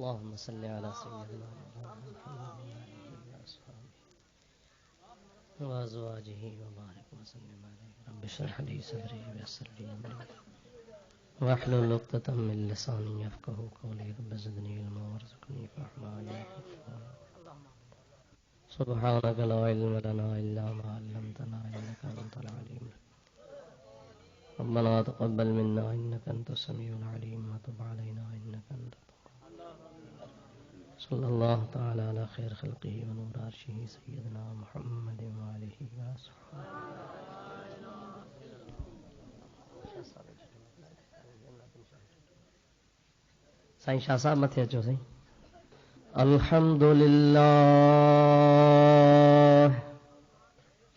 اللهم صل على سيدنا محمد وعلى أصحابه وأزواجه وبارك وسلم عليه. رب اشرح لي صدري ويسر لي أمري واحلل عقدة من لساني يفقهوا قولي. رب زدني علما وارزقني فهما يا غفار. سبحانك لا علم لنا إلا ما علمتنا إنك أنت العليم. ربنا تقبل منا إنك أنت السميع العليم وتب علينا إنك أنت التواب. صلى الله تعالى على خير خلقه ونور عرشه سيدنا محمد وآله وصحبه. سائیں شاہ صاحب متھے اچو سائیں.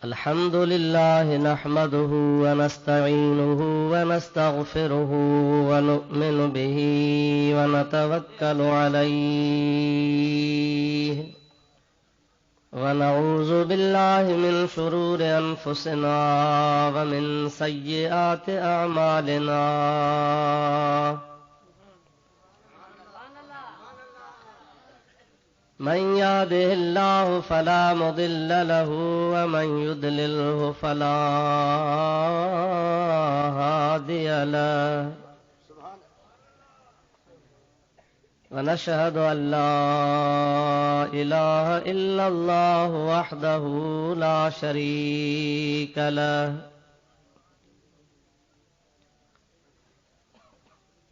الحمد لله نحمده ونستعينه ونستغفره ونؤمن به ونتوكل عليه ونعوذ بالله من شرور أنفسنا ومن سيئات أعمالنا. من يهده الله فلا مضل له ومن يضلله فلا هادي له. ونشهد أن لا إله إلا الله وحده لا شريك له.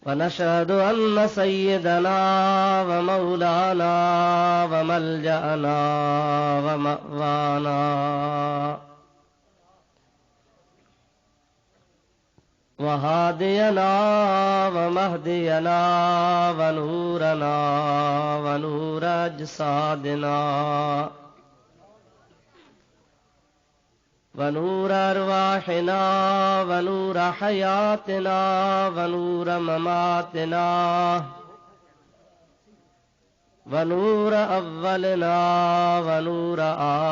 ونشهد أن سيدنا ومولانا وملجأنا ومأوانا وهادينا ومهدينا ونورنا ونور أجسادنا ونور أرواحنا ونور حياتنا ونور مماتنا ونور أولنا ونور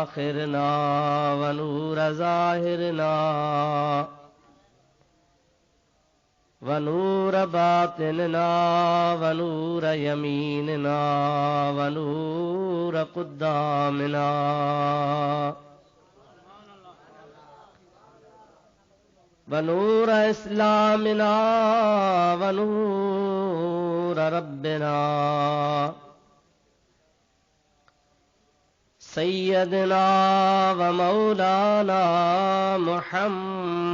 آخرنا ونور ظاهرنا ونور باطننا ونور يميننا ونور قدامنا ونور إسلامنا ونور ربنا سيدنا ومولانا محمدا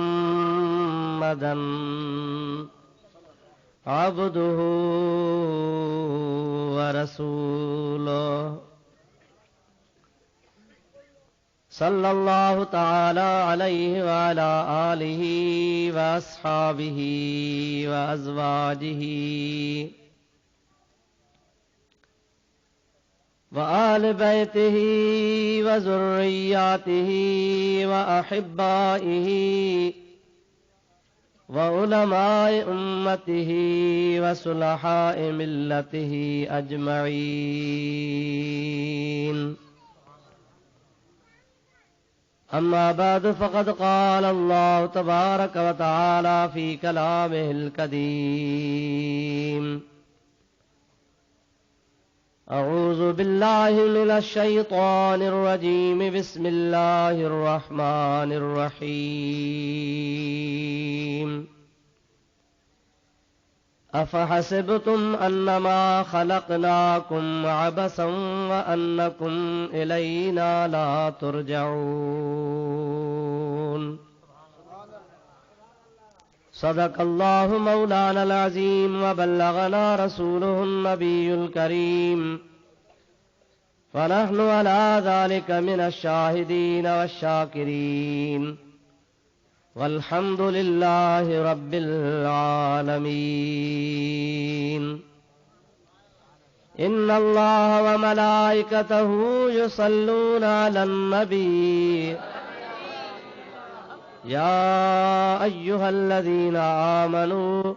عبده ورسوله صلى الله تعالى عليه وعلى آله وأصحابه وأزواجه وآل بيته وذرياته وأحبائه وعلماء أمته وصلحاء ملته أجمعين. أما بعد فقد قال الله تبارك وتعالى في كلامه القديم: أعوذ بالله من الشيطان الرجيم. بسم الله الرحمن الرحيم. أفحسبتم أنما خلقناكم عبثا وأنكم إلينا لا ترجعون. صدق الله مولانا العظيم وبلغنا رسوله النبي الكريم، ونحن على ذلك من الشاهدين والشاكرين، والحمد لله رب العالمين. إن الله وملائكته يصلون على النبي يا أيها الذين آمنوا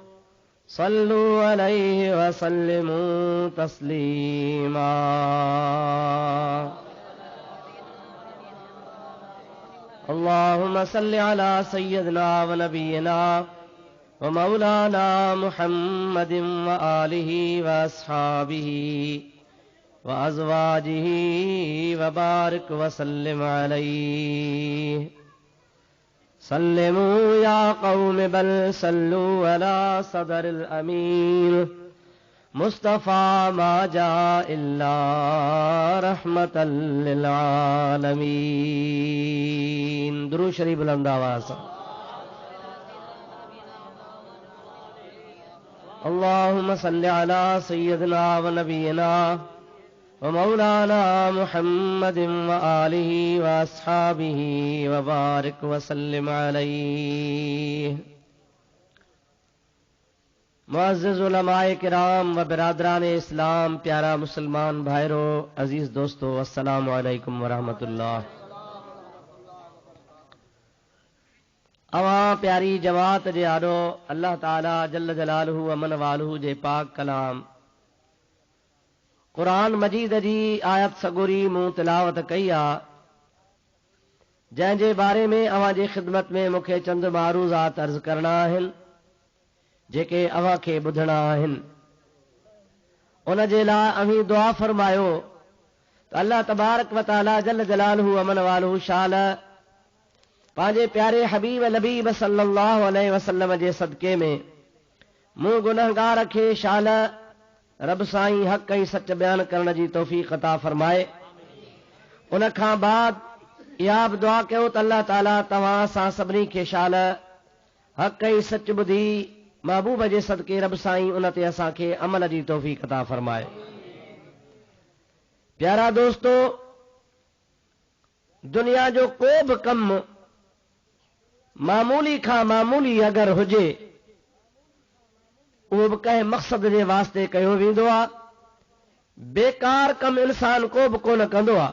صلوا عليه وسلموا تسليما. اللهم صل على سيدنا ونبينا ومولانا محمد وآله وأصحابه وأزواجه وبارك وسلم عليه سلموا يا قوم بل صلوا على صدر الأمين مصطفى ما جاء إلا رحمة للعالمين. درود شریف بلند آواز. اللهم صل على سيدنا ونبينا ومولانا محمد وآله وأصحابه وبارك وسلم عليه. معزز علماء کرام و برادران اسلام، پیارا مسلمان بھائرو، عزیز دوستو، السلام علیکم ورحمۃ اللہ. اواں پیاری جماعت جے آڈو اللہ تعالی جل جلالہ ومن والہ جے پاک کلام قرآن مجید جی آیت سگوری موں تلاوت کئی آ، جن جے بارے میں اواں جے خدمت میں مکھے چند معروضات عرض کرنا ہن جے اواں کے بدھنا ہن. ان جے لا اویں دعا فرمایو تو اللہ تبارک و تعالی جل جلالہ ومن والہ شال پانجے پیارے حبیب لبیب صلی اللہ علیہ وسلم جے صدقے میں موں گنہگار کے شال رب سائیں حق کئی سچ بیان کرن جی توفیق عطا فرمائے. ان کھاں بعد یہ دعا کیو تو اللہ تعالی تواں ساں سبنی کے شال حق کئی سچ بدھی محبوب جے صدقے رب سائیں ان تے اساں کے عمل جی توفیق عطا فرمائے. پیارا دوستو، دنیا جو کو بھی کم معمولی کھا معمولی اگر ہوجے وہ بھی کہیں مقصد جے واسطے کہو ویندو آ. بیکار کم انسان کو بھی کون کندو آ.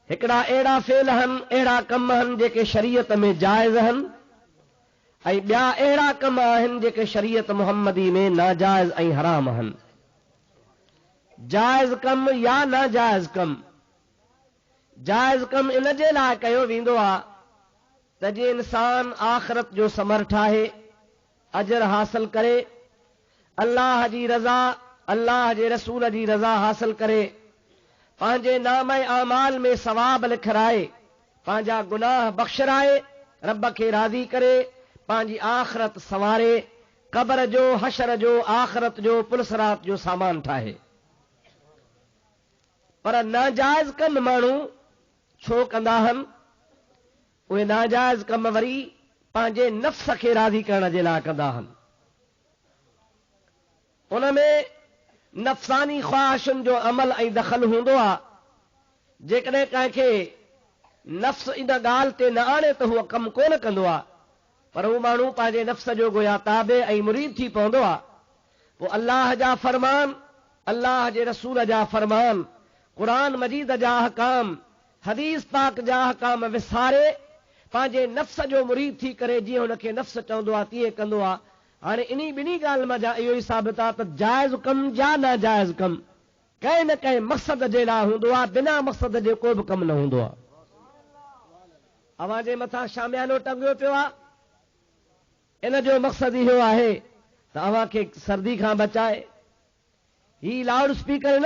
ہکڑا ایڑا فعل ہن، ایڑا کم ہن جے شریعت میں جائز ہن، ای بیا ایڑا کم ہن جے شریعت محمدی میں ناجائز ای حرام ہن. جائز کم یا ناجائز کم؟ جائز کم ان جے لا کہو ویندو آ تجے انسان آخرت جو سمر ٹھاہے، اجر حاصل کرے، اللہ جی رضا، اللہ جے رسول جی رضا حاصل کرے، پانجے نام اعمال میں ثواب لکھرائے، پانجا گناہ بخشرائے، رب کے راضی کرے، پانجی آخرت سوارے، قبر جو، حشر جو، آخرت جو، پلسرات جو سامان ٹھاہے. پر ناجائز کم مانو چھو کندا ہن؟ وہ ناجائز کم وری پانجے نفس کے راضی کرنے جے لا کندا ہن. ان میں نفسانی خواہشن جو عمل ای دخل ہوندو آ. جیکڈے کہیں کہ نفس ان گال تے نہ آنے تو وہ کم کون کندو آ، پر وہ مانو پانجے نفس جو گویا تابع ای مرید تھی پوندو آ. وہ اللہ جا فرمان، اللہ جے رسول جا فرمان، قرآن مجید جا حکام، حدیث پاک جا حکام وسارے پانجے نفس جو مرید تھی کرے جی ان کے نفس چوندو آ تیے کندو آ. ہاں انہی بنی گال میں جا ایو ثابت آ جائز کم یا ناجائز کم کہیں نہ کہیں مقصد جے لا ہوندو آ، بنا مقصد جے کو بھی کم نہ ہوندو آ. اواں جے متھا شامیانو ٹنگیو پیو آ، ان جو مقصد یہ ہے تو اواں کے سردی کھان بچائے. ہی لاؤڈ سپیکر ان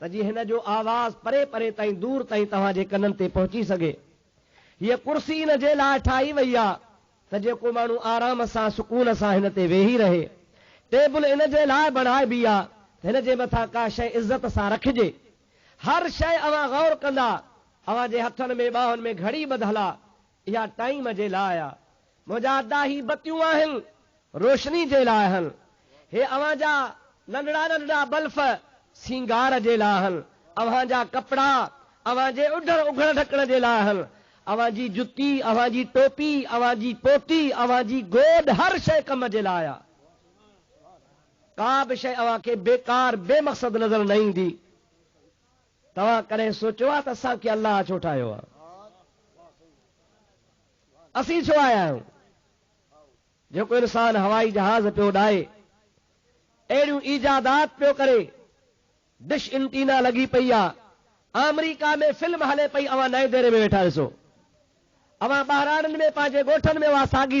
تو جی ہن جو آواز پرے پرے تائیں دور تائیں تواں جے کنن تے پہنچی سگے. یہ کرسی ان جے لا ٹھائی وئی آ تو جیکو مانو آرام سان سکون سان ہن تے ویہی رہے. ٹیبل ان جے لا بنائے بھی آ ہن جے متھا کا شے عزت سان رکھجے. ہر شے اواں غور کندا، اواں جے ہتھن میں باہن میں گھڑی بدھلا یا ٹائم جے لا آیا. مجا داہی بتیوں آہن روشنی جے لا ہن. ہے اواں جا ننڑا ننڑا بلف سینگار جے لا ہن. اواں جا کپڑا، اواں جے اڈھڑ اگھڑ ڈھکڑ جے لا ہن. اواں جی جتی، اواں جی ٹوپی، اواں جی پوٹی، اواں جی گود، ہر شے کم جے لا آیا. کا بھی شے اواں کے بیکار بے مقصد نظر نہیں دی. تواں کرے سوچو آ تساں کہ اللہ چھو ٹھایو آ، اسی چھو آیا ہوں. جو کوئی انسان ہوائی جہاز پیو ڈائے، ایڑیوں ایجادات پیو کرے، ڈش انٹینا لگی پئی آ، امریکہ میں فلم ہلے پئی اواں نئے دیرے میں ویٹھا ڏسو. اواں بہران میں پانچے گوٹھن میں وا ساگی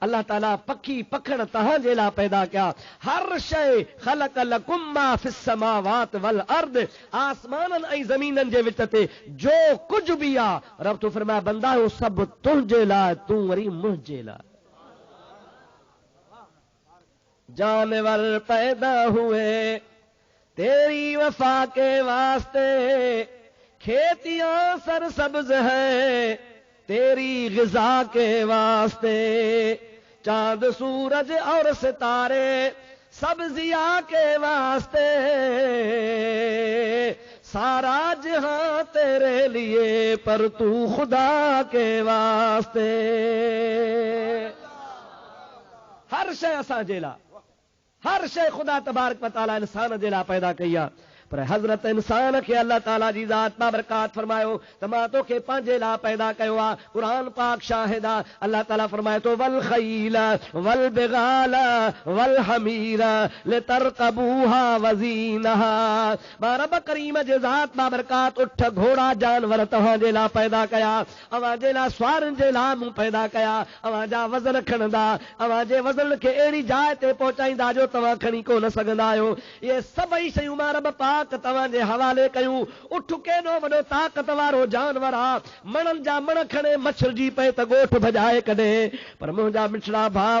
اللہ تعالیٰ پکھی پکھڑ تہاں جے لا پیدا کیا ہر شے خلق لکم ما فی السماوات والارض آسمانن ای زمینن جے وچ تے جو کچھ بھی آ رب تو فرمایا بندہ وہ سب تنجے لا تو وری مجھے لا جانور پیدا ہوئے تیری وفا کے واسطے کھیتیاں سرسبز ہیں تیری غذا کے واسطے چاند سورج اور ستارے سب ضیاء کے واسطے سارا جہاں تیرے لیے پر تو خدا کے واسطے ہر شے اساں جیلا ہر شے خدا تبارک و تعالی انسان جیلا پیدا کیا پر حضرت انسان کے اللہ تعالیٰ جی ذات بابرکات فرمایو تما تو کے پانجے لا پیدا کیوا قرآن پاک شاہدہ اللہ تعالیٰ فرمائے تو والخیل والبغال والحمیر لترکبوها وزینها ما رب کریم جی ذات بابرکات اٹھ گھوڑا جانور تہاں جے لا پیدا کیا اواں جے لا سوارن جے لا موں پیدا کیا اواں جا وزن کھندا اواں جے وزن کے ایڑی جائے تے پہنچائیندا جو تواں کھنی کو نہ سگندا آیو یہ سبئی شیوں ما رب پاک توان جے حوالے کیوں اٹھ کے نو وڈو طاقت وارو جانور آ منن جا من کھنے مچھر جی پے ت گوٹھ بجائے کڈے پر منجا مچڑا بھاو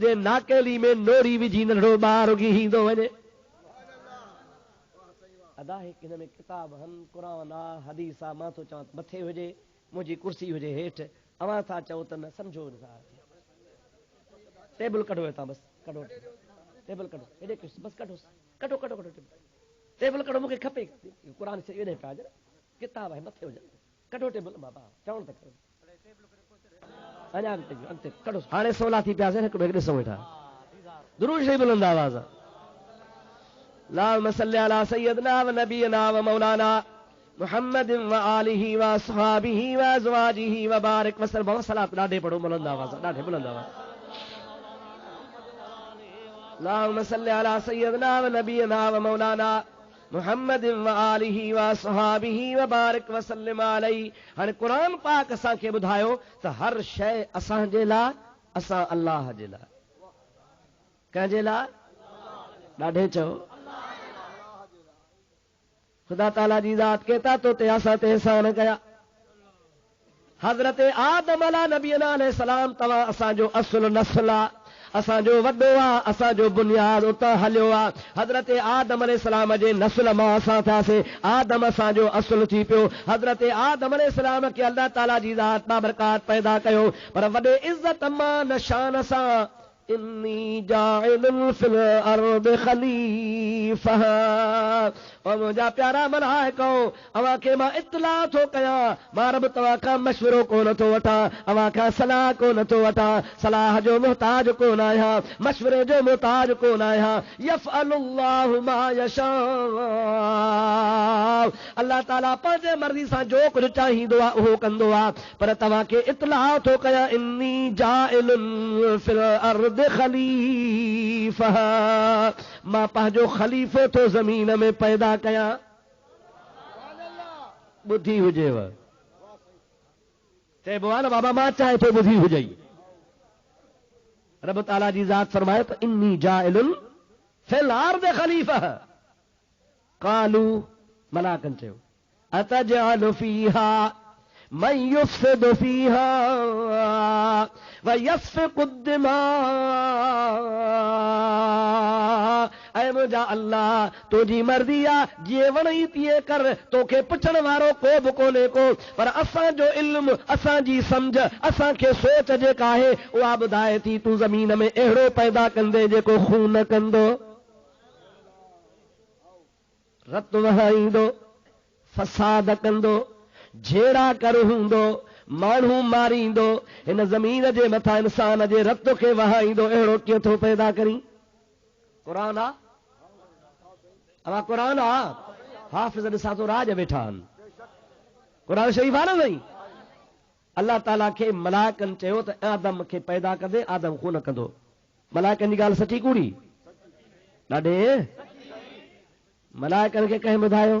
جے ناکیلی میں نوری وجھی نڑو بار گی ہیندو ونے ادا ہے کہ میں کتاب ہن قرآن حدیث ما تو چاں متھے ہوجے مجھی کرسی ہوجے ہیٹھ اواں تھا چاو ت میں سمجھو ٹیبل کڈو تا بس کڈو ٹیبل کڈو ایڈے بس کڈو کڈو کڈو کڈو ٹیبل کڈو مکے کھپے قرآن سے ایڈے پہ کتاب ہے متھے ہو جائے کڈو ٹیبل بابا چاون تک انیا انتے کڈو ہانے سولا تھی پیاسے کڈو ایڈے سو بیٹھا درود شریف بلند آواز اللهم صل على سيدنا ونبينا ومولانا محمد وآلہ واصحابہ وازواجہ وبارک وسلم صلاۃ ڈاڈے پڑھو بلند آواز ڈاڈے بلند آواز اللهم صل على سيدنا ونبينا ومولانا محمد وآلہ واصحابہ وبارک وسلم علیہ ہن قرآن پاک اساں کے بدھایو تو ہر شے اساں جے لا اساں اللہ جے لا کہ جے لا ڈاڈے چو خدا تعالی جی ذات کہتا تو تے اساں تے احسان کیا حضرت آدم علیہ نبینا علیہ السلام توا اساں جو اصل نسل اساں جو وڈوا اساں جو بنیاد اتا ہلوا حضرت آدم علیہ السلام جے نسل ما اساں تھا سے آدم اساں جو اصل تھی پیو حضرت آدم علیہ السلام کے اللہ تعالی جی ذات بابرکات پیدا کیو پر وڈے عزت ما نشان اساں انی جاعل فی الارض خلیفہ اور مجھا پیارا منائے کو اواں کے ما اطلاع تو کیا ما رب توا کا مشورو کو نہ تو وٹا اواں کا صلاح کو نہ تو وٹا صلاح جو محتاج کو نہ ہے مشورے جو محتاج کو نہ ہے یفعل اللہ ما یشاء اللہ تعالی پنجے مرضی سان جو کچھ چاہی دعا وہ کندو ا پر توا کے اطلاع تو کیا انی جاعل فی الارض خلیفہ ما پنجو خلیفہ تو زمین میں پیدا کیا بدھی ہوجے وا تے بوان بابا ماں چاہے تو بدھی ہو جائی رب تعالی جی ذات فرمائے تو انی جائل فی الارض خلیفہ قالو ملاکن چاہو اتجعل فیہا من یفسد فیہا ویسفق الدماء اے مجھا اللہ تو جی مردیا جی ونئی پیے کر تو کے پچھن وارو کو بکونے کو پر اساں جو علم اساں جی سمجھ اساں کے سوچ جے کاہے وہ آپ دائے تھی تو زمین میں اہڑو پیدا کندے جے کو خون کندو رت وہائیں دو فساد کندو جھیڑا کر ہندو مانو ماریندو ان زمین جے متھا انسان جے رت کے وہائیندو اہڑو کیوں تو پیدا کری قرآن قرآن حافظ ڈسا تو راج بیٹھان قرآن شریف آ نہیں اللہ تعالیٰ کے ملائکن چیو تو آدم کے پیدا کر دے آدم کو نہ کندو ملائکن کی گال سچی کوڑی ڈاڈے ملائکن کے کہیں بدھایو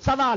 1.25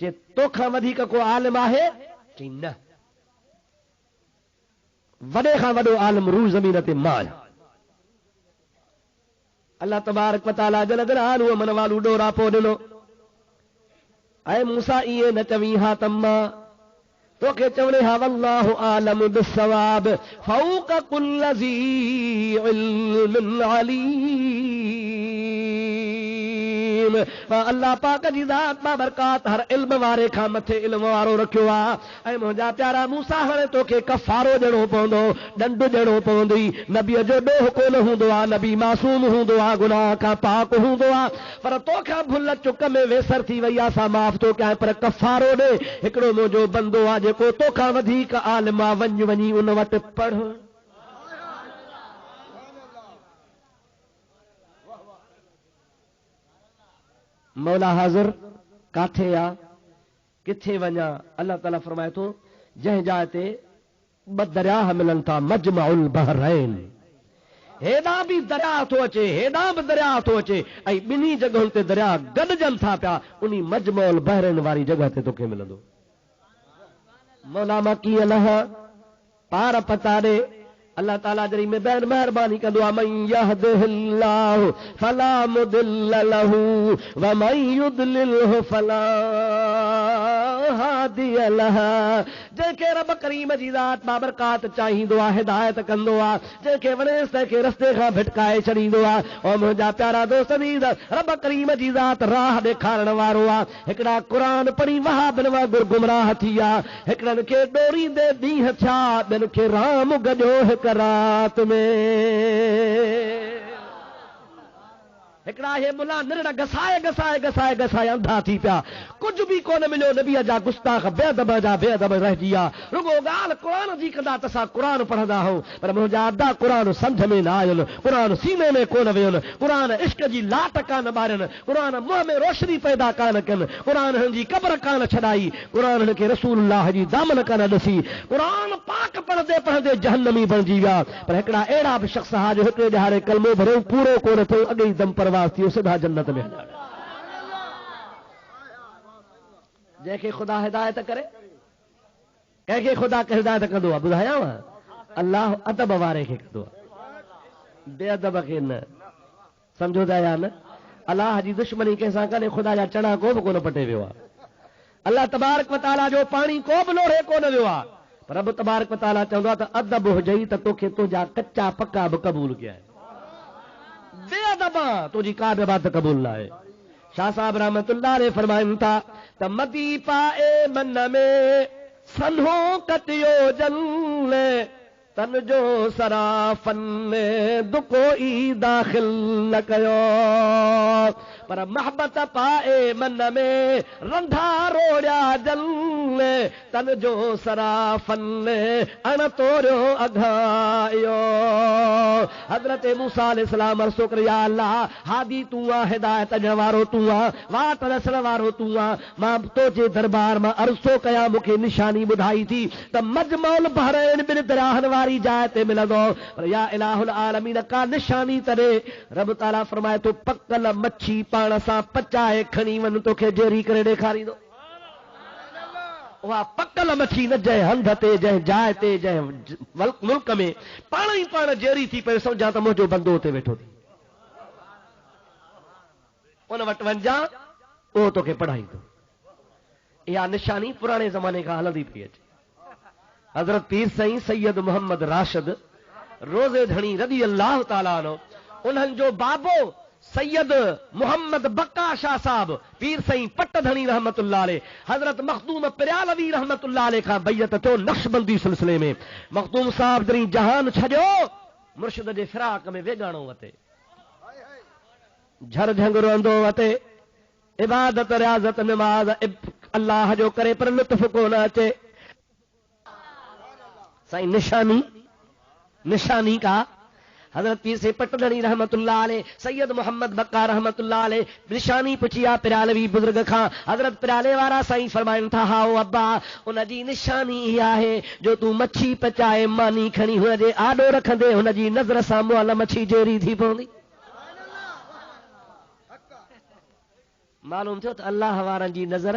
چے توکھا وڌیک کو عالم آہے چئی نہ وڈے خاں وڈو عالم روح زمین تے ماں اللہ تبارک و تعالی جل جلالہ من والو ڈورا پو ڏنو اے موسیٰ ایے نہ چویں ہا تما تو کہ چونے ہا واللہ عالم بالثواب فوق کل ذی علم علیم اللہ پاک جی ذات با برکات ہر علم وارے کھا متھے علم وارو رکھیو آ اے منجا پیارا موسیٰ ہنے تو کہ کفارو جڑو پوندو ڈنڈ جڑو پوندی نبی جو ڈوہ کو نہ ہوندو آ نبی معصوم ہوندو آ گناہ کا پاک ہوندو آ پر تو کھا بھل چک میں ویسر تھی ویا سا معاف تو کیا پر کفارو دے ہکڑو مجو بندو آ جے کو تو کھا ودھیک عالم ونج ونی ان وٹ پڑھ مولا حاضر کاٹھے آ کتھے ونجا اللہ تعالیٰ فرمائے تو جہ جاتے بد دریا ملن تھا مجمع البحرین ہیدا بھی دریا تو اچے ہیدا بھی دریا تو اچے ای بنی جگہوں تے دریا گڈجن تھا پیا انہی مجمع البحرین واری جگہ تے تو کے ملندو مولا ما کی اللہ پار پتا دے اللہ تعالیٰ جری میں بین مہربانی کندو من یہدہ اللہ فلا مضل له ومن یضللہ فلا ہادی له جے کہ رب کریم جی ذات بابرکات چاہیندو آ ہدایت کندو آ جے کہ ونیس تے کہ رستے کھا بھٹکائے چھڑیندو آ او منجا پیارا دوست نید رب کریم جی ذات راہ ڈیکھارن وارو آ ہکڑا قرآن پڑھی وہاں بنوا گر گمراہ تھیا ہکڑن کے ڈوری دے دیہ چھا بن کے رام گجو رات میں ہکڑا ہے ملا نرڑا گسائے گسائے گسائے گسائے اندھا تھی پیا کچھ بھی کون ملو نبی جا گستاخ بے ادب جا بے ادب رہ جیا رگو گال قرآن جی کندا تسا قرآن پڑھدا ہو پر مجھا ادا قرآن سمجھ میں نہ آیل قرآن سینے میں کون ویل قرآن عشق جی لاٹ کان بارن قرآن منہ میں روشنی پیدا کان کن قرآن ہن جی قبر کان چھڑائی قرآن ہن کے رسول اللہ جی دامن کان دسی قرآن پاک پڑھدے پڑھدے جہنمی بن جی ویا پر ہکڑا ایڑا بھی شخص ہا جو ہکڑے جہارے کلمو بھرو پورو کون تھو اگئی دم پرواز تھی سدا جنت میں جے کہ خدا ہدایت کرے کہ خدا کے ہدایت کدو بدھایا وا اللہ ادب وارے کے کدو بے ادب کے نہ سمجھو دا یا نہ اللہ جی دشمنی کے سان کنے خدا جا چڑا کو بھی کون پٹے ویوا اللہ تبارک و تعالی جو پانی کو بھی لوڑے کون ویوا پر رب تبارک و تعالی چوندا تا ادب ہو جئی تے تو کے تو جا کچا پکا بھی قبول کیا ہے بے ادبا تو جی کا بات قبول نہ ہے شاہ صاحب رحمت اللہ علیہ فرمائیں تھا تمتی پائے من میں سنہوں کتیو جن تن جو سرافن دکوئی داخل نہ کیو پر محبت پائے من میں رندھا روڑیا جل تن جو سرافن ان توریو اگھائیو حضرت موسیٰ علیہ السلام عرصو کر یا اللہ ہادی تو ہدایت جوارو تو وات رسل وارو تو ماں تو جے دربار میں عرصو کیا مکھے نشانی بدھائی تھی تب مجمع البحرین بن دراہن واری جائے تے ملدو پر یا الہ العالمین کا نشانی ترے رب تعالیٰ فرمائے تو پکل مچھی پانا سا پچائے کھنی ون تو کہ جیری کرے دیکھاری دو وہاں پکل مچھی نہ جائے ہندھ تے جائے جائے تے جائے ملک میں پانا ہی پانا جیری تھی پہ سمجھا تو مجھو بندو ہوتے بیٹھو تھی ان وٹ ونجا او تو کہ پڑھائی دو یا نشانی پرانے زمانے کا حلدی پیچ حضرت پیر سائیں سید محمد راشد روزے دھنی رضی اللہ تعالیٰ عنہ انہن جو بابو سید محمد بقا شاہ صاحب پیر سائیں پٹ دھنی رحمت اللہ علیہ حضرت مخدوم پریالوی رحمت اللہ علیہ کا بیعت تو نقش بندی سلسلے میں مخدوم صاحب دری جہان چھجو مرشد جے فراق میں ویگانو وتے جھر جھنگرو اندو وتے عبادت ریاضت نماز اللہ جو کرے پر لطف کو نہ اچے سائیں نشانی کا حضرت پیر سے پٹدنی رحمت اللہ علیہ سید محمد بقا رحمت اللہ علیہ نشانی پچیا پرالوی بزرگ خان حضرت پرالے وارا سائیں فرمائن تھا ہاؤ ابا ان جی نشانی ہی ہے جو تو مچھی پچائے مانی کھنی ہن جے آڈو رکھندے ان جی نظر سامو والا مچھی جیری تھی پوندی معلوم تھو تو اللہ وارن جی نظر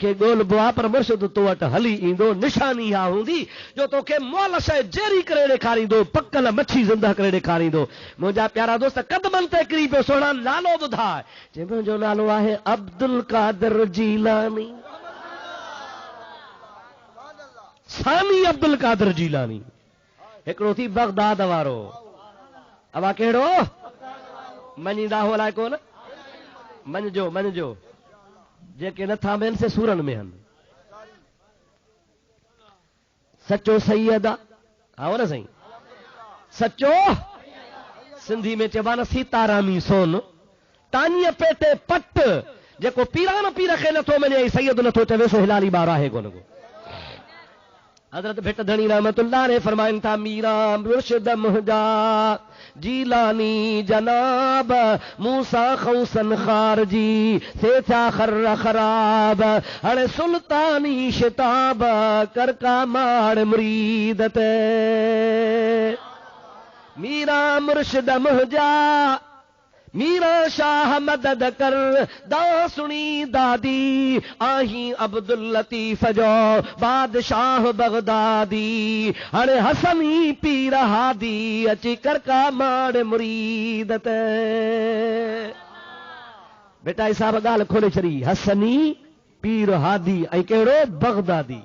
کے گول بوا پر مرشد تو وٹ ہلی ایندو نشانی آ ہوندی جو تو کے مول شے جیری کرے ڈیکھاری دو پکل مچھی زندہ کرے ڈیکھاری دو مجھا پیارا دوست قدمن تے کری پہ سونا نالو بدھا جے جو نالو ہے عبد القادر جیلانی ثانی عبد القادر جیلانی ایکڑو تھی بغداد وارو ابا کیڑو منیدا ہو لائے کون منجو جے کہ نہ تھا مین سے سورن میں ہن سچو سیدہ آؤ نا صحیح سچو سندھی میں چبانا سیتارامی سون تانیہ پیٹے پٹ جے کو پیران پیر کے نتھو منے سید نتھو چوے سو ہلالی بارا ہے کون کو حضرت بھٹ دھنی رحمت اللہ نے فرمائن تھا میرا مرشد مہجا جیلانی جناب موسیٰ خوسن خارجی سے تھا خراب ہر سلطانی شتاب کرکا مار مریدت میرا مرشد مہجا میرا شاہ مدد کر دا سنی دادی آہی عبد اللطیف جو بادشاہ بغدادی ارے حسنی پیر ہادی اچی کر کا ماڑ مریدت بیٹا صاحب گال کھولے چری حسنی پیر ہادی اے کہڑو بغدادی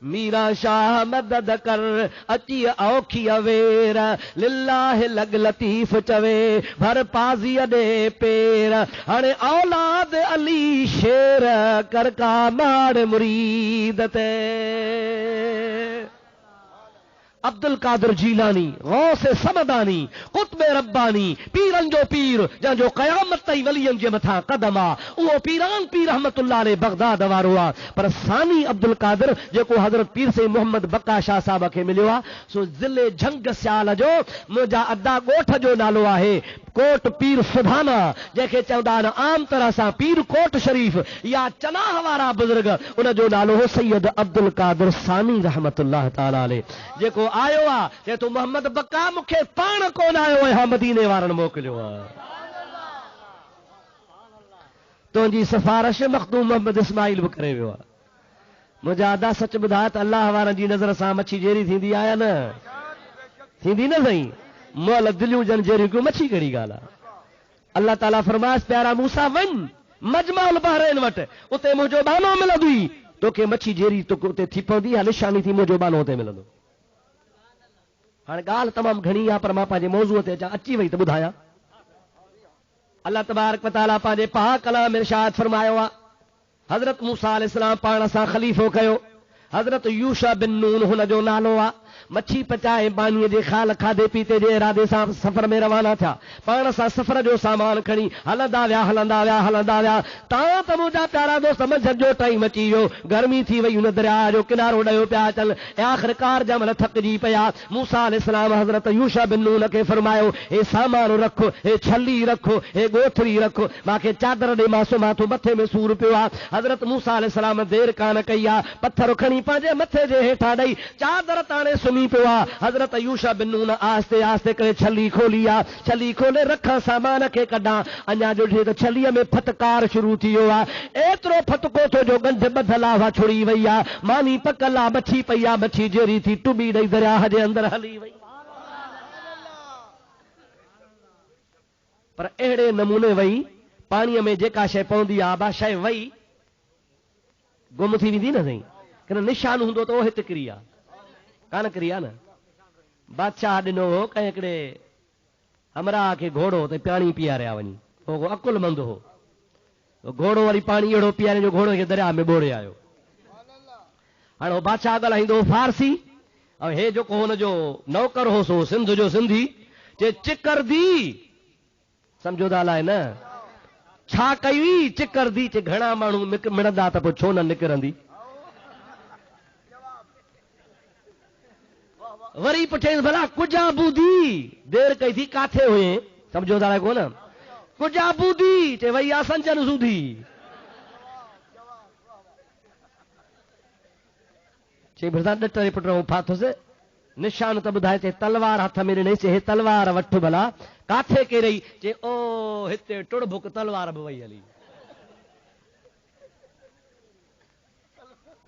میرا شاہ مدد کر اچی اوکھی اویر للہ لگ لطیف چوے بھر پازی دے پیر ہنے اولاد علی شیر کر کا ماڑ مریدتے عبد القادر جیلانی غوث سمدانی قطب ربانی پیرن جو پیر جن جو قیامت تئی ولین جے متھا قدم آ او پیران پیر رحمت اللہ علیہ بغداد وارو آ پر ثانی عبد القادر جے کو حضرت پیر سے محمد بقا شاہ صاحب کے ملیا سو ضلع جنگ سیال جو مجا ادا گوٹھ جو نالو ہے کوٹ پیر سدھانا جے کے چودان عام طرح سا پیر کوٹ شریف یا چناہ وارا بزرگ ان جو نالو ہو سید عبد القادر ثانی رحمت اللہ تعالی علیہ جے کو آیو آ جے تو محمد بقا مکھے پان کون آیو ہے مدینے وارن موکلیو آ تو جی سفارش مخدوم محمد اسماعیل بکرے ویو آ مجھا دا سچ بدھات اللہ وارن جی نظر سا مچھی جیری تھیندی آیا نا تھیندی نا صحیح مول دلیوں جن جیری کو مچھی کری گالا اللہ تعالیٰ فرماس پیارا موسیٰ ون مجمع البحرین وٹ اتے مجھو بانو ملا دوئی تو کہ مچھی جیری تو اتے تھی پودی ہے نشانی تھی مجھو بانو ہوتے ملا دو ہاں گال تمام گھنی یا پر ماں پانجے موضوع تے اچھی وئی تو بدھایا اللہ تبارک و تعالیٰ پانجے پاک کلام ارشاد فرمایا ہوا حضرت موسیٰ علیہ السلام پانا سا خلیفو کہو حضرت یوشع بن نون ہن جو نالو آ مچھی پچائے بانی جے خال کھادے پیتے جے ارادے سا سفر میں روانہ تھا پان سا سفر جو سامان کھڑی ہلندا ویا تا تمجا پیارا دوست سمجھ جو ٹائم اچی ویو گرمی تھی وئی ان دریا جو کنارو ڈیو پیا چل آخر کار جمل تھک جی پیا موسیٰ علیہ السلام حضرت یوشع بن نون کے فرمایو اے سامان رکھو اے چھلی رکھو اے گوتھری رکھو ماں کے چادر دے ماسو ماتھو متھے میں سور پیا حضرت موسیٰ علیہ السلام دیر کان کیا پتھر کھڑی پانجے متھے جے ہیٹھا ڈئی چادر تانے سمی پیا حضرت یوشع بن نون آستے آستے کرے چھلی کھولیا چھلی کھولے رکھا سامان کے کڈا انیا جو تو چھلی میں پھٹکار شروع تھی ہوا ایترو پھٹکو تو جو گنج بدلا وا چھڑی ویا مانی پکلا مچھی پیا مچھی جیری تھی ٹبی ڈئی دریا جے اندر ہلی وئی پر اہڑے نمونے وئی پانی میں جیکا شے پوندی آبا شے وئی گم تھی ویندی نہ صحیح کہ نشان ہوندو تو ہت کریا کان کریا نا بادشاہ ڈنو ہو کہیں کڑے ہمراہ کے گھوڑو تے پانی پیا رہا ونی وہ عقل مند ہو گھوڑو والی پانی اڑو پیا جو گھوڑو کے دریا میں بوڑے آیو ہاں بادشاہ ڳالهائيندو فارسی اور ہے جو کون جو نوکر ہو سو سندھ جو سندھی چے چکر دی سمجھو دا لائے نا چھا کئی چکر دی چے گھنا مانو مڑدا تا پو چھو نہ نکرندی وری پٹھین بھلا کجا بودی دیر کئی تھی کاتھے ہوئے سمجھو دا لائے کو نا کجا بودی چے وئی آسن جن سودھی چے بھردا ڈٹرے پٹروں پھاتو سے نشان تو بدھائے چے تلوار ہاتھ میرے نہیں چے تلوار وٹھ بھلا کاتھے کے رہی چے او ہتے ٹڑ بھک تلوار بوئی علی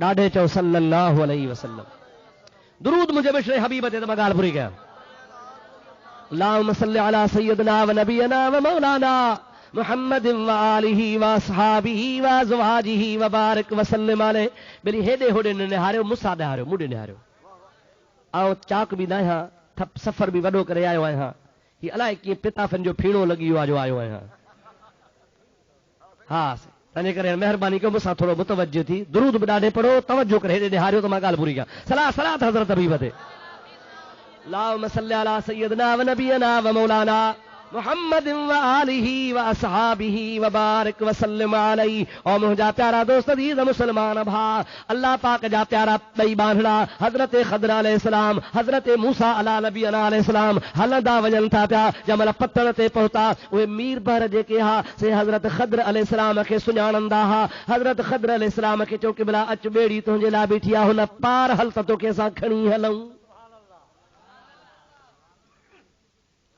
ڈاڈے چو صلی اللہ علیہ وسلم درود مجھے بشر حبیب تے مگال پوری گیا اللہم صلی علی سیدنا و نبینا و مولانا محمد و آلہ و اصحابہ و ازواجہ و بارک وسلم علیہ بلی ہیڈے ہوڈے نے ہارے مسا دے ہارے مڈے نے ہارے آؤ چاک بھی نہ ہاں تھپ سفر بھی وڈو کرے آیو ہاں یہ الائے کی پتا فن جو پھیڑو لگی ہوا جو آیو ہاں ہاں تنے کرے مہربانی کو مسا تھوڑو متوجہ تھی درود بڈاڈے پڑھو توجہ کرے ہیڈے ہارے تو میں گال پوری گیا صلاۃ حضرت حبیب تے اللہم صلی علی سیدنا و نبینا و مولانا محمد و آلہ و اصحابہ و بارک وسلم علیہ او مجھا پیارا دوست عزیز مسلمان بھا اللہ پاک جا پیارا بئی بانڑا حضرت خضر علیہ السلام حضرت موسیٰ علیہ نبینا علیہ السلام ہلدا وجن تھا پیا جمل پتھر تے پہتا وہ میر بھر جے کے ہا سے حضرت خضر علیہ السلام کے سنانندا ہا حضرت خضر علیہ السلام کے چوک بلا اچ بیڑی تنجے لا بیٹھیا ہن پار ہل تو کے سا کھنی ہلوں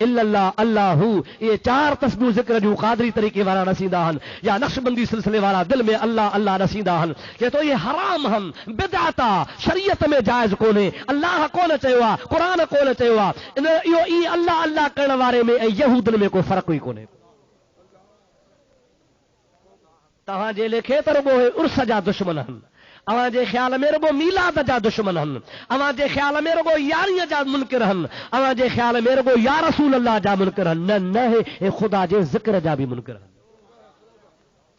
الا اللہ اللہ ہو، یہ 4 تسبیح ذکر جو قادری طریقے والا رسیدہ ہن یا نقشبندی سلسلے والا دل میں اللہ اللہ رسیدہ ہن کہ تو یہ حرام ہن، بدعتا، شریعت میں جائز کونے، اللہ کون چیوا، قرآن کون چیوا، یہ اللہ اللہ کرنے والے میں یہودن میں کوئی فرق ہی کونے۔ تہاں جے لکھے تو رگو عرس جا دشمن ہن، اوہاں جے خیال میں رگو میلاد جا دشمن ہن، اوہاں جے خیال میں رگو یاریاں جا منکر ہن، اوہاں جے خیال میں رگو یا رسول اللہ جا منکر ہن، نہ اے خدا جے ذکر جا بھی منکر ہن۔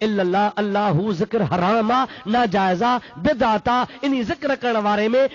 الا اللہ اللہ ذکر حرام آ، ناجائز آ، بدعت آ، انہی ذکر کرن وارے میں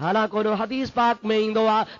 حالانکہ انہو حدیث پاک میں ایندو آ،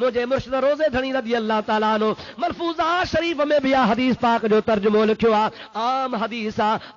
مجھے مرشد روزے دھنی رضی اللہ تعالیٰ عنہ ملفوظات شریف میں بھی حدیث پاک جو ترجمو لکھیو آ، عام حدیث آ،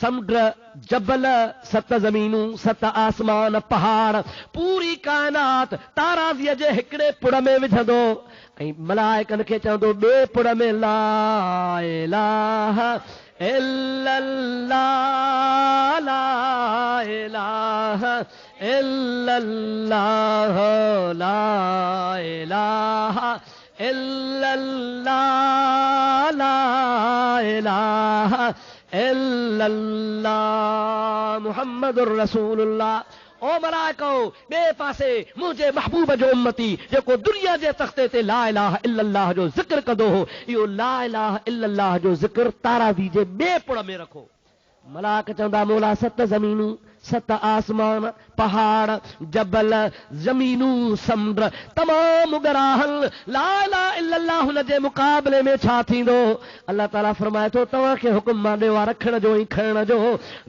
سمندر، جبل، 7 زمینوں، 7 آسمان، پہاڑ، پوری کائنات تارازیہ جے ہکڑے پڑ میں وجھدو، ملائکن کے چوندو بے پڑ میں لا الہ الا اللہ، لا الہ الا اللہ، لا الہ الا اللہ، لا الہ الا اللہ محمد الرسول اللہ۔ او ملائکو بے پاسے مجھے محبوب جو امتی جیکو دنیا جے تختے تے لا الہ الا اللہ جو ذکر کدو ہو، یہ لا الہ الا اللہ جو ذکر تارا دیجے بے پڑ میں رکھو۔ ملائک چوندا مولا 7 زمینوں، 7 آسمان، پہاڑ، جبل، زمینوں، سمندر تمام گراہل لا الہ الا اللہ نجے مقابلے میں چھا تھیندو؟ اللہ تعالیٰ فرمائے تو تواں کے حکم ماننے وا رکھن جو ہی کھڑن جو۔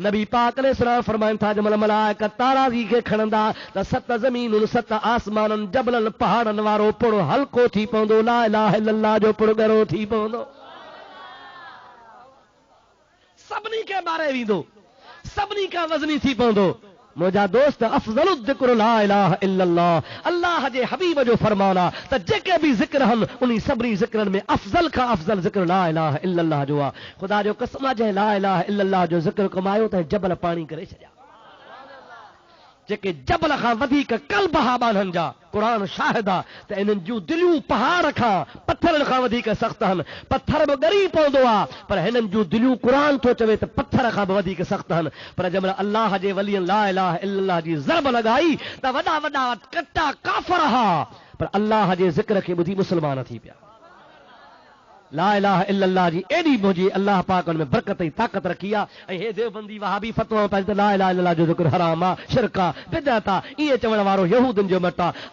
نبی پاک علیہ السلام فرمائن تھا جمل ملائکہ تارازی کے کھڑندا تا 7 زمینوں، 7 آسمانن، جبلن، پہاڑن وارو پڑ ہلکو تھی پوندو، لا الہ الا اللہ جو پڑ گرو تھی پوندو۔ سبنی کے بارے ویندو، سبنی کا وزنی تھی پوندو۔ مجھا دوست افضل الذکر لا الہ الا اللہ، اللہ جے حبیب جو فرمانا تا جے بھی ذکر ہن انہی سبری ذکرن میں افضل کا افضل ذکر لا الہ الا اللہ جو آ۔ خدا جو قسم جے لا الہ الا اللہ جو ذکر کمایو تے جبل پانی کرے چھجا، جے جبل خان ودیک قلب ہا بانن جا قرآن شاہدہ تے انن جو دلیوں پہاڑ کھا پتھرن خان ودیک سخت ہن، پتھر بھی گری پوندو آ پر ہنن جو دلیوں قرآن تو چوے تے پتھر خان بھی ودیک سخت ہن، پر جمل اللہ جے ولی لا الہ الا اللہ جی ضرب لگائی تا وڈا وڈا کٹا کافر ہا، پر اللہ جے ذکر کے بدھی مسلمان تھی پیا۔ لا الہ الا اللہ جی ایڈی مجھے اللہ پاک ان میں برکت ہی طاقت رکھیا، اے دیوبندی وہابی فتوا پہ لا الہ الا اللہ جو ذکر حرام آ، شرک آ، بدعت آ، یہ چون وارو یہودن جو مٹا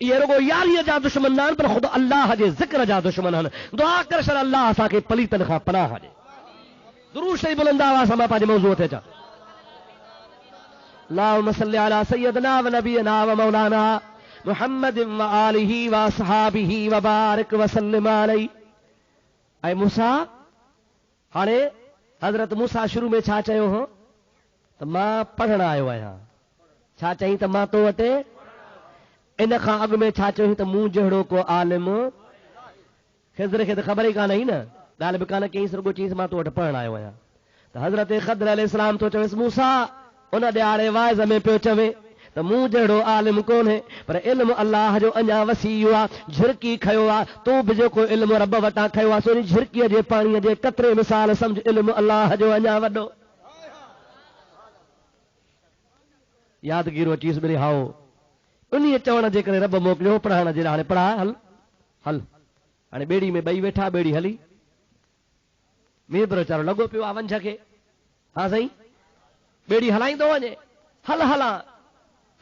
یہ رگو یاریاں جا دشمن نان پر خود اللہ جے ذکر جا دشمن ہن۔ دعا کر شر اللہ اسا کے پلیتن خا پناہ دے۔ درود شریف بلند آواز ہم پاج موضوع تے جا۔ اللهم صل علی سیدنا و نبینا و مولانا محمد و آلہ و اصحابہ و بارک وسلم علیہ۔ اے موسیٰ ہانے حضرت موسیٰ شروع میں چھا چاہیو ہو تو ماں پڑھنا آئے ہوئے ہاں، چھا چاہیے تو ماں تو وٹے ان خان اگ میں چھا چاہیے تو منہ جہڑو کو عالم خضر کے تو خبر ہی کہاں نہیں نا دال بکانا کہیں سرگو چیز ماں تو وٹے پڑھنا آئے ہوئے ہاں۔ تو حضرت خضر علیہ السلام تو چویس موسیٰ انہاں دیارے وائز میں پیو چوے تو منہ جہڑو عالم کون ہے پر علم اللہ جو انجا وسیع ہوا، جھرکی کھیو آ تو بھی جو کو علم رب وٹا کھیو آ سونی جھرکی جے پانی جے قطرے مثال سمجھ علم اللہ جو انجا وڈو۔ یادگیرو چیز میری ہاؤ انہی چوڑ جے کرے رب موکلیو پڑھانا جے ہانے پڑھا ہل ہل ہانے بیڑی میں بئی ویٹھا بیڑی ہلی میر پر چارو لگو پیو آ ونجھ کے ہاں صحیح بیڑی ہلائیں دو ونے ہل ہلا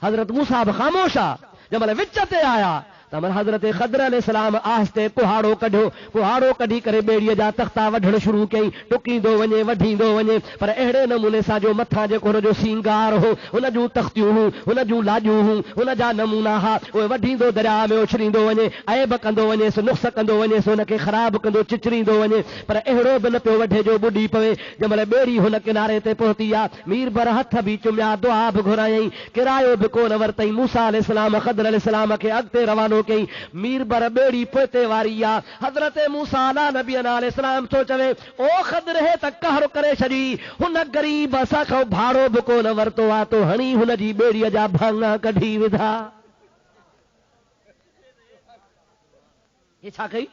حضرت موسیٰ خاموشا جب ملے وچتے آیا تو من حضرت خضر علیہ السلام آہستے کوہاڑو کڈھی کرے بیڑی جا تختہ وڈھن شروع کئی ٹکی دو ونجے وڈھی دو ونجے پر اہڑے نمونے سا جو متھا جے کو جو سینگار ہو ان جو تختیوں ہوں ان جو لاجوں ہوں ان جا نمونہ ہا وہ وڈھی دو دریا میں اچھڑی دو ونجے عیب کندو ونجے سو نقص کندو ونجے سو نکے خراب کندو چچڑی دو ونجے پر اہڑو بن پیو وڈھے جو بڈی پوے جب ملے بیڑی ہن کنارے تے پہنچی آ میر بر ہتھ بھی چمیا دعا بھی گھرائیں کرایو بھی کون ورتئی موسیٰ علیہ السلام خضر علیہ السلام کے اگتے روانو فیصلو کئی میر بر بیڑی پوتے واری آ حضرت موسیٰ علیہ نبی علیہ السلام تو چوے او خضر ہے تا قہر کرے چھڑی ہن غریب اسا کو بھاڑو بکو نہ ورتو آ تو ہنی ہن جی بیڑی جا بھانگا کڈھی ودا یہ چھا کئی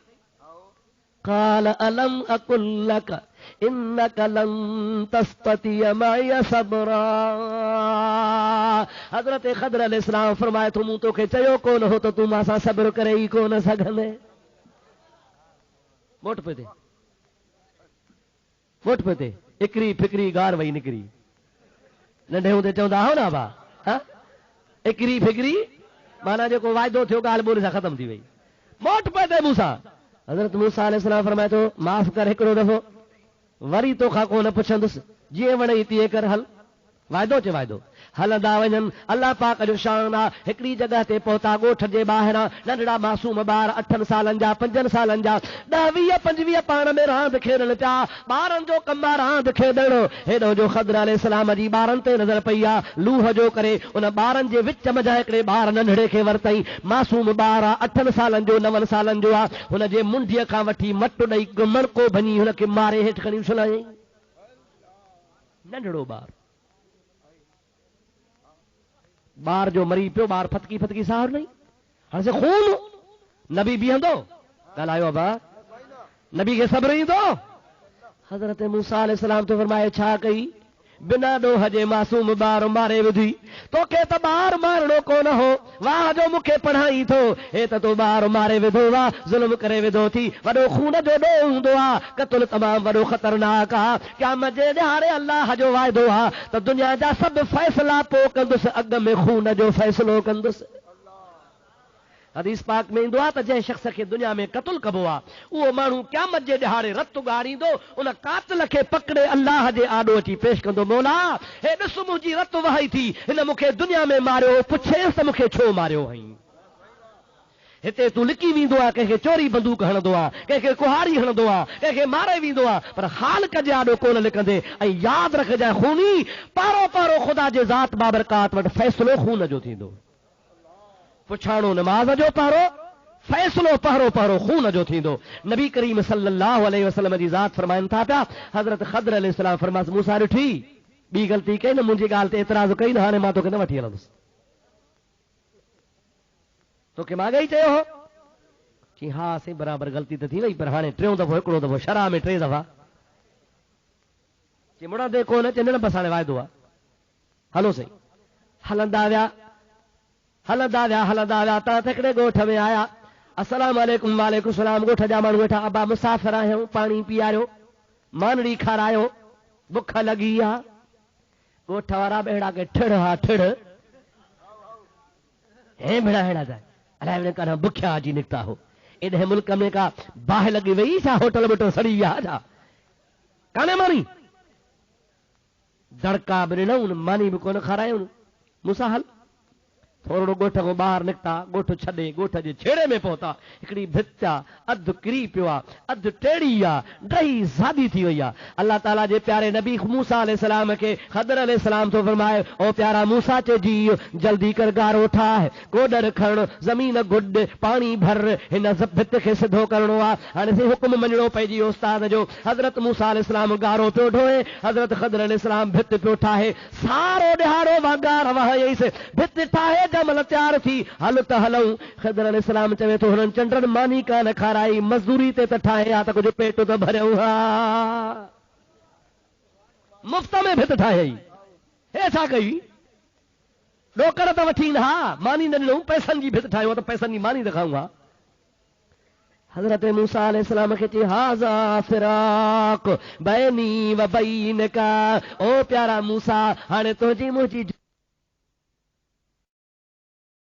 قال الم اقل لك انك لن تستطيع معي صبرا حضرت خضر علیہ السلام فرمائے تم تو کہ چيو کون ہو تو تم اسا صبر کرے ہی کون سگھنے ووٹ پہ تے اکری پھکری گار وئی نکری ننڈے ہوندے چوندا ہو نا با ہاں اکری پھکری مانا جو کو وعدو تھیو گال بولے سا ختم تھی وئی موٹ پہ تے موسیٰ حضرت موسیٰ علیہ السلام فرمائے تو معاف کر ہکڑو دفعو وری تو خا کو نہ پچھندس جی وڑی تی کر حل وعدو چ وعدو ہلندا ونن اللہ پاک جو شان ہکڑی جگہ تے پہتا گوٹھ جے باہر ننڈڑا معصوم بار 8 سالن جا 5 سالن جا 10 20 25 پان میں راند کھیلن پیا بارن جو کما راند کھیڈن ہیڈو جو خضر علیہ السلام جی بارن تے نظر پیا لوہ جو کرے ان بارن جے وچ مجا ہکڑے بار ننڈڑے کے ورتئی معصوم بار 8 سالن جو 9 سالن جو ان جے منڈی کھا وٹھی مٹ ڈئی گمن کو بنی ان کے مارے ہٹ کھنی سنائیں ننڈڑو بار جو مری پیو بار فتکی سہار نہیں ہر سے خون نبی بھی ہندو کل آئیو ابا نبی کے صبر ہی دو حضرت موسیٰ علیہ السلام تو فرمائے چھا کئی بنا دو ہجے معصوم بار مارے ودھی تو کہ تو بار مارنو کو نہ ہو واہ جو مکھے پڑھائی تھو اے تو بار مارے ودھو واہ ظلم کرے ودھو تھی وڈو خون جو ڈو ہندو آ قتل تمام وڈو خطرناک آ کیا مجھے دہارے اللہ جو وعدو آ تو دنیا جا سب فیصلہ پو کندس اگ میں خون جو فیصلو کندس حدیث پاک میں دعا تو جے شخص کے دنیا میں قتل کبو آ وہ مانو قیامت جے دہاڑے رت گاڑی دو ان قاتل کے پکڑے اللہ جے آڈو اچی پیش کندو مولا اے دس مجھی رت وہائی تھی ان مکھے دنیا میں مارو پچھے تو مکھے چھو مارو ہئی ہتے تو لکی ویندو آ کہ چوری بندوق ہندو آ کہ کوہاری ہندو آ کہ مارے ویندو آ پر حال کجے آڈو کون لکندے اے یاد رکھ جائے خونی پارو پارو خدا جے ذات بابرکات وٹ فیصلو خون جو تھیندو پچھاڑو نماز جو پہرو فیصلو پہرو خون جو تھیندو نبی کریم صلی اللہ علیہ وسلم جی ذات فرمائن تھا پیا حضرت خضر علیہ السلام فرماس موسیٰ ڈٹھی بی غلطی کئی نہ منجی گال تے اعتراض کئی نہ ہانے ماں تو کہ نہ وٹھی ہلندس تو کہ ماں گئی چاہیے ہو چی ہاں سے برابر غلطی تو تھی وہی پر ہانے ٹریوں دفعو ہکڑو دفعو شرع میں 3 دفعہ چی مڑا دے کو نہ چنن بسانے وائدو آ ہلو سی ہلندا ویا تا تکڑے گوٹھ میں آیا السلام علیکم وعلیکم السلام گوٹھ جا مانو بیٹھا ابا مسافر آیو پانی پیارو مانڑی کھارایو بکھ لگی آ گوٹھ وارا بیڑا کے ٹھڑ ہے بڑا ہیڑا جائے الہ نے کہا بکھیا جی نکتا ہو ادھے ملک میں کا باہ لگی وئی سا ہوٹل بٹو سڑی ویا جا کانے مانی دڑکا بنن مانی بکون کھارایو مساحل تھوڑو گوٹھ کو باہر نکتا گوٹھ چھڈے گوٹھ جے چھیڑے میں پہتا ہکڑی بھتیا ادھ کری پیا ادھ ٹیڑی آ ڈہی زادی تھی وئی اللہ تعالیٰ جے پیارے نبی موسیٰ علیہ السلام کے خضر علیہ السلام تو فرمائے او پیارا موسیٰ چے جی جلدی کر گارو اٹھا ہے گوڈر کھڑ زمین گڈ پانی بھر ہن بھت کے سدھو کرنو آ ہن سے حکم منجڑو پئی جی استاد جو حضرت موسیٰ علیہ السلام گارو پیو ڈھوئے حضرت خضر علیہ السلام بھت پیو ٹھاہے سارو ڈہاڑو وا گار وہے سے بھت ٹھاہے جمل تیار تھی ہل تو ہلوں خضر علیہ السلام چوے تو ہن چنڈن مانی کا نہ کھارائی مزدوری تے ٹھاہے آ تو کچھ پیٹ تو بھریو ہا مفت میں بھت ٹھاہے ایسا کئی ڈوکر تو وٹھی نہ مانی نہ لوں پیسن جی بھت ٹھاہے تو پیسن جی مانی دکھاؤں گا حضرت موسیٰ علیہ السلام کے چی ہاذا فراق بینی و بینک او پیارا موسیٰ ہن تو جی مجھے